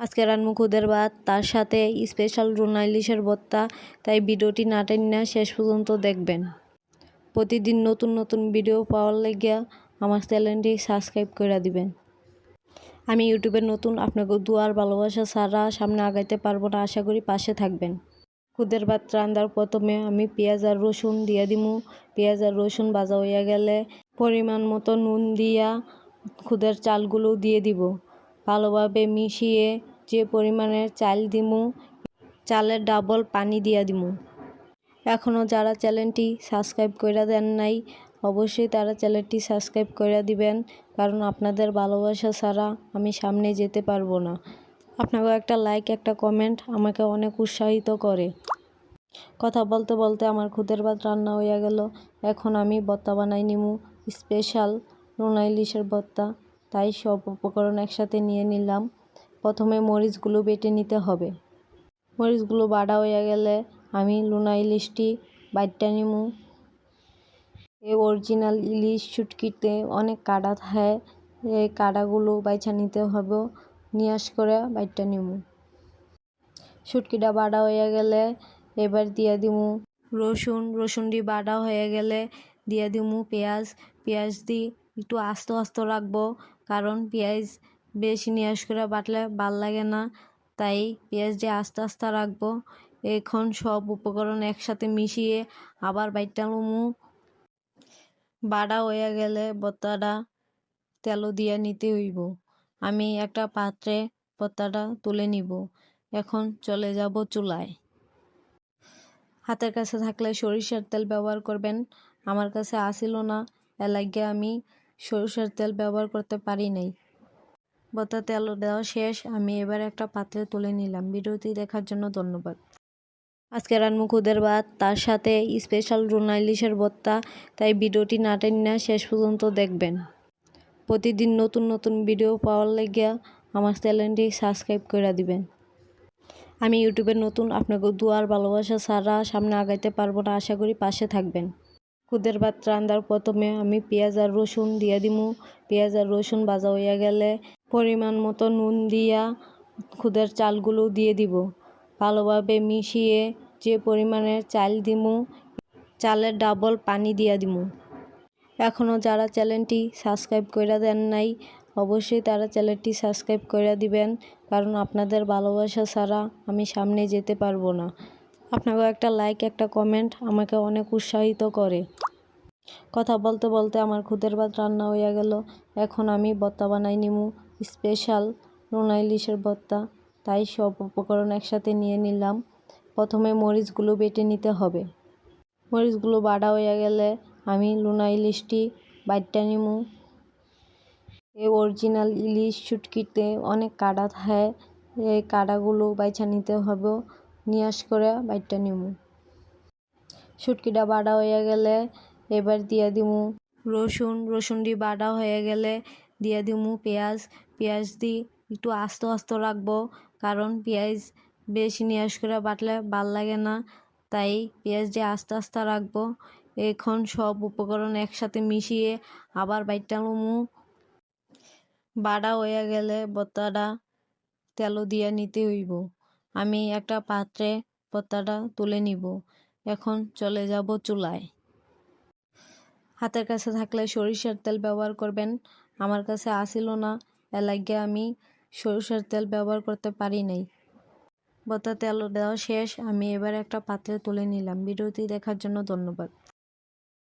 আজকে রান্না খুদের ভাত, তার সাথে স্পেশাল রুনা ইলিশের ভর্তা। তাই ভিডিওটি না টেনে শেষ পর্যন্ত দেখবেন। প্রতিদিন নতুন নতুন ভিডিও পাওয়ার লাগিয়া আমার চ্যানেলটি সাবস্ক্রাইব করে দিবেন। আমি ইউটিউবের নতুন, আপনাকে দুয়ার ভালোবাসা ছাড়া সামনে আগাইতে পারবো না। আশা করি পাশে থাকবেন। খুদের ভাত রান্নার প্রথমে আমি পেঁয়াজ আর রসুন দিয়ে দিমু। পেঁয়াজ আর রসুন ভাজা হইয়া গেলে পরিমাণ মতো নুন দিয়া খুদের চালগুলো দিয়ে দিব। ভালোভাবে মিশিয়ে যে পরিমাণের চাল দিমু, চালের ডাবল পানি দিয়া দিমু। এখনও যারা চ্যানেলটি সাবস্ক্রাইব করে দেন নাই, অবশ্যই তারা চ্যানেলটি সাবস্ক্রাইব করে দিবেন, কারণ আপনাদের ভালোবাসা ছাড়া আমি সামনে যেতে পারবো না। আপনাকেও একটা লাইক, একটা কমেন্ট আমাকে অনেক উৎসাহিত করে। কথা বলতে বলতে আমার খুদের ভাত রান্না হইয়া গেল। এখন আমি ভর্তা বানাই নিমু, স্পেশাল রুনা ইলিশের ভর্তা। তাই সব উপকরণ একসাথে নিয়ে নিলাম। প্রথমে মরিচগুলো বেটে নিতে হবে। মরিচগুলো বাটা হইয়া গেলে আমি রুনা ইলিশটি বাইটটা নিমু। এই অরিজিনাল ইলিশ শুটকিতে অনেক কাঁটা থাকে, এই কাঁটাগুলো বাইছা নিতে হবে, নিয়াস করে বাইটটা নিমু। শুটকিটা বাটা হয়ে গেলে এবার দিয়া দিমু রসুনটি বাটা হয়ে গেলে দিয়া দিমু পেঁয়াজ দিয়ে একটু আস্ত আস্ত রাখবো, কারণ পেঁয়াজ বেশি নিয়াস করে বাটলে ভাল লাগে না। তাই পেঁয়াজ দিয়ে আস্তে আস্তে রাখবো। এখন সব উপকরণ একসাথে মিশিয়ে আবার বাইটটা লমু। বাটা হয়ে গেলে ভর্তাটা তেল দিয়ে নিতে হইব। আমি একটা পাত্রে ভর্তাটা তুলে নিব। এখন চলে যাব চুলায়। হাতের কাছে থাকলে সরিষার তেল ব্যবহার করবেন। আমার কাছে আসিল না, এর লাগে আমি সরিষার তেল ব্যবহার করতে পারি নাই। ভর্তা তেল দেওয়া শেষ, আমি এবার একটা পাত্রে তুলে নিলাম। ভিডিওটি দেখার জন্য ধন্যবাদ। আজকে রান্না খুদের ভাত, তার সাথে স্পেশাল রুনা ইলিশের ভর্তা। তাই ভিডিওটি না টেনে শেষ পর্যন্ত দেখবেন। প্রতিদিন নতুন নতুন ভিডিও পাওয়ার লাগিয়া আমার চ্যানেলটি সাবস্ক্রাইব করে দিবেন। আমি ইউটিউবের নতুন, আপনাকে দুয়ার ভালোবাসা ছাড়া সামনে আগাইতে পারবো না। আশা করি পাশে থাকবেন। খুদের ভাত রান্নার প্রথমে আমি পেঁয়াজ আর রসুন দিয়ে দিমু। পেঁয়াজ আর রসুন ভাজা হইয়া গেলে পরিমাণ মতো নুন দিয়া খুদের চালগুলো দিয়ে দিব। ভালোভাবে মিশিয়ে যে পরিমাণের চাল দিমু, চালের ডাবল পানি দিয়া দিমু। এখনও যারা চ্যানেলটি সাবস্ক্রাইব করে দেন নাই, অবশ্যই তারা চ্যানেলটি সাবস্ক্রাইব করে দিবেন, কারণ আপনাদের ভালোবাসা ছাড়া আমি সামনে যেতে পারবো না। আপনাকেও একটা লাইক, একটা কমেন্ট আমাকে অনেক উৎসাহিত করে। কথা বলতে বলতে আমার খুদের ভাত রান্না হইয়া গেল। এখন আমি ভর্তা বানাই নিমু, স্পেশাল রুনা ইলিশের ভর্তা। তাই সব উপকরণ একসাথে নিয়ে নিলাম। প্রথমে মরিচগুলো বেটে নিতে হবে। মরিচগুলো বাটা হইয়া গেলে আমি রুনা ইলিশটি বাইটটা নিমু। এই অরিজিনাল ইলিশ শুটকিতে অনেক কাঁটা থাকে, এই কাঁটাগুলো বাইছা নিতে হবে, নিয়াস করে বাইটটা নিমু। শুটকিটা বাটা হয়ে গেলে এবার দিয়া দিমু রসুনটি বাটা হয়ে গেলে দিয়া দিমু পেঁয়াজ দিয়ে একটু আস্ত আস্ত রাখবো, কারণ পেঁয়াজ বেশি নিয়াস করে বাটলে ভাল লাগে না। তাই পেঁয়াজ দিয়ে আস্তে আস্তে রাখবো। এখন সব উপকরণ একসাথে মিশিয়ে আবার বাইটটা লমু। বাটা হয়ে গেলে ভর্তাটা তেল দিয়ে নিতে হইব। আমি একটা পাত্রে ভর্তাটা তুলে নিব। এখন চলে যাব চুলায়। হাতের কাছে থাকলে সরিষার তেল ব্যবহার করবেন। আমার কাছে আসিল না, এর লাগে আমি সরিষার তেল ব্যবহার করতে পারি নাই। ভর্তা তেল দেওয়া শেষ, আমি এবার একটা পাত্রে তুলে নিলাম। ভিডিওটি দেখার জন্য ধন্যবাদ।